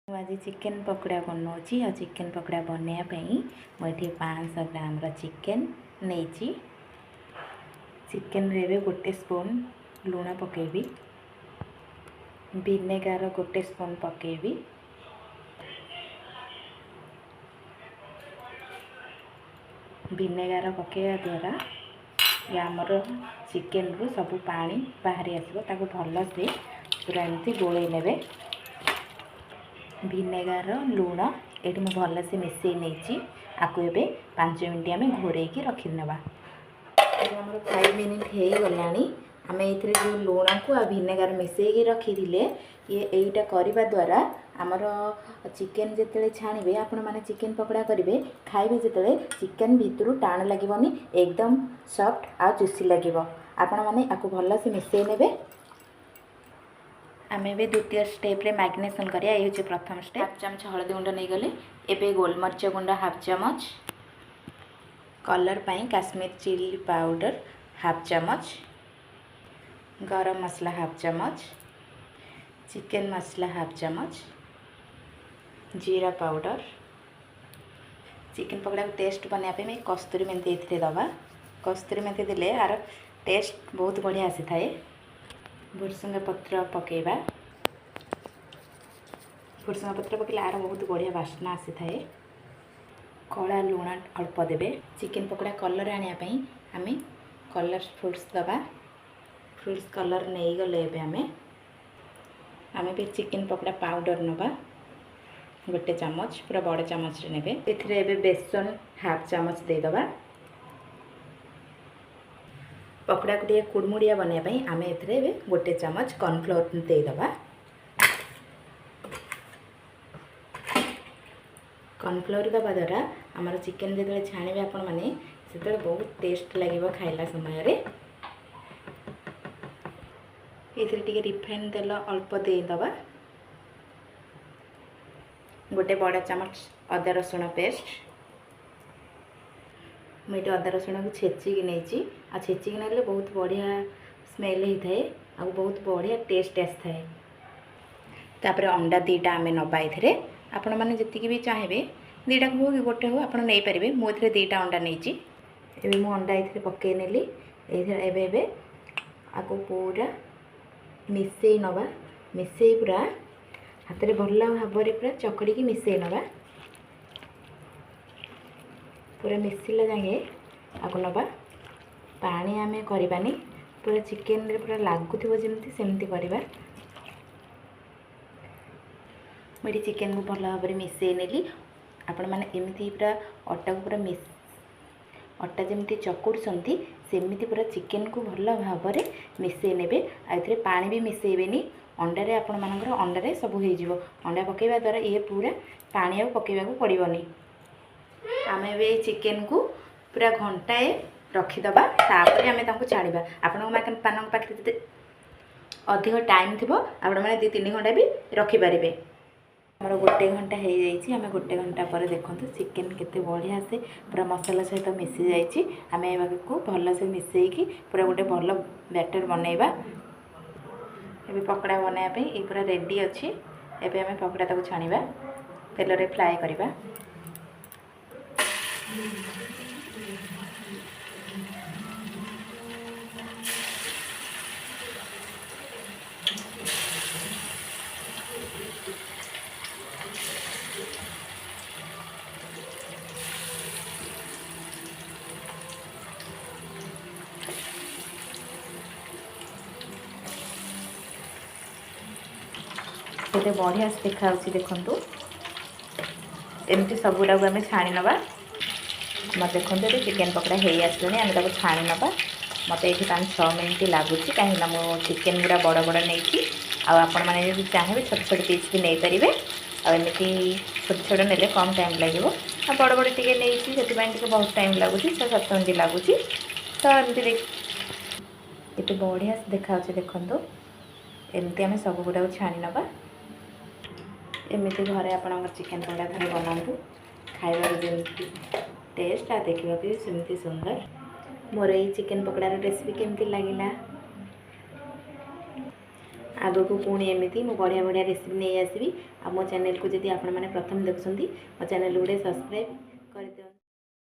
आज चिकेन पकोड़ा बनाऊँगी और चिकेन पकोड़ा बनवाई मुझे 500 ग्राम चिकेन नहीं चिकेन रे गोटे स्पून लुण पकेबी विनेगार गोटे स्पून पकेबी विनेगार पकेवा द्वारा आमर चिकेन रु सब पानी बाहरी आसो ताको भल से पूरा एमती गोले नेबे विनेगार लुण ये मुझे भल से मिसई नहीं आपको ये 5 मिनट आम घोरैकी रखीदे 5 मिनट हो गला आम ये जो लुण को आ विनेगार मिसई रखी ये यहीटा करने द्वारा आमर चिकेन जिते छाणवे आपण मैंने चिकेन पकोड़ा करेंगे खाइबे जिते चिकेन भितर टाण लगे एकदम सॉफ्ट आ जुसी लगे आपण मैंने आपको भल से मिसई ने आम ए द्वितीय स्टेप रे मैग्नेशन करिया ये हूँ प्रथम स्टेप। हाफ चमच हलदी गुंड नहीं गले एबे गोलमरीच गुंड हाफ चमच कलर पाई काश्मीर चिली पाउडर हाफ चमच गरम मसला हाफ चमच चिकेन मसला हाफ चमच जीरा पाउडर चिकेन पकोड़ा को टेस्ट बनाया मैं कस्तूरी मेथी ये दबा कस्तूरी मेथी देले आर टेस्ट बहुत बढ़िया आसी थाए। भुरसंगा पत्र पकेबा भुरसंगा पत्र पकेले आर बहुत बढ़िया बास्ना आसी थाए। कला लुण अल्प देबे चिकेन पकोड़ा कलर आने आम कलर फ्रुट्स दबा फ्रुट्स कलर नहीं गले आम भी चिकेन पकोड़ा पाउडर नवा गोटे चामच पूरा बड़ चामच ने ए बेसन हाफ चामच देदबा पकोड़ा को टे कुड़मुड़िया बनवाई आम ए गोटे चामच कॉर्नफ्लोर देदबा कॉर्नफ्लोर दबा द्वारा आमर चिकेन जो छाणवे आपण मैंने से बहुत टेस्ट लगे खाइला समय ये रिफाइन तेल अल्प देदबा गोटे बड़ा चामच अदा रसुण पेस्ट मुझे अदा रसुण को छेचिकी नहीं आ छेचिकी ना बहुत बढ़िया स्मेल होता है आ बहुत बढ़िया टेस्ट आसता है। तापर अंडा दीटा आम नबा ये आपण मैंने जी भी चाहिए दीटा हो कि गोटे हो आपड़ नहीं पारे मुझे दीटा अंडा नहीं मु अंडा ये पकई नेली एबे आपको पूरा मिसई नवा मिसई पूरा हाथ में भल भाव पूरा चकड़ी मिसई नवा पूरा मिसला जाए आपको नवा पानी आम करवानी पूरा चिकेन रे पूरा लगुव जमी सेमती करवा मुझे चिकेन को भल भाव मिसई नेली आपण मैंने एमती पूरा अटा को पूरा अटा जमी चकुड़ती सेमती पूरा चिकेन को भल भाव मिसई ने पानी भी मिसईबेनी अंडारे आपण मानकर अंडारे सब हो अंडा पकेवा द्वारा ये पूरा पानी आ पकेवा पड़ोनी आम ए चिकेन को पूरा घंटाए रखीदबा तापर आम छाड़ा आपण पाखे अधिक टाइम थी आपण मैंने 2-3 घंटा भी रखिपारे आम गोटे घंटा हो जाइए आम गोटे घंटा पर देखो चिकेन केते बढ़िया से पूरा मसला सहित मिसी जाइए आम को भल से मिसईकी पूरा गोटे भल बैटर बनैबा ये पकोड़ा बनाया ये पूरा रेडी अच्छी एबे आम पकोड़ा ताको छाणीबा तेल रे फ्राए करवा ये बढ़िया से देखा देखु एमती सबुटा को आम छाणी नवा मत देखो ये चिकेन पकोड़ा हो आसलानी आम ताको छाणी नवा मत ये 5-6 मिनट लगुच कहीं मो चिकेन गुड़ा बड़ बड़ नहीं आपण मैंने चाहिए छोट छोट पीस भी नहीं पारे आमती छोट छोट ने कम टाइम लगे बड़ बड़ टे नहीं से बहुत टाइम लगुच 6-7 मिनट लगुच तो एमती ये बढ़िया से देखा देखो एमती आम सब गुड़ा छाणी नवा एमती घरे आप चिकेन पकोड़ा थोड़े बनातु खाइबार जमी टेस्ट आ देखा भी सेमती सुंदर मोर ये चिकेन पकोड़ार रेसिपी केमती लगिला आगको पुणी एमती मु बढ़िया बढ़िया रेसिपी नहीं आसबि आ मो चैनल को जदि आपण मैंने प्रथम देखुं मो चैनल गोटे सब्सक्राइब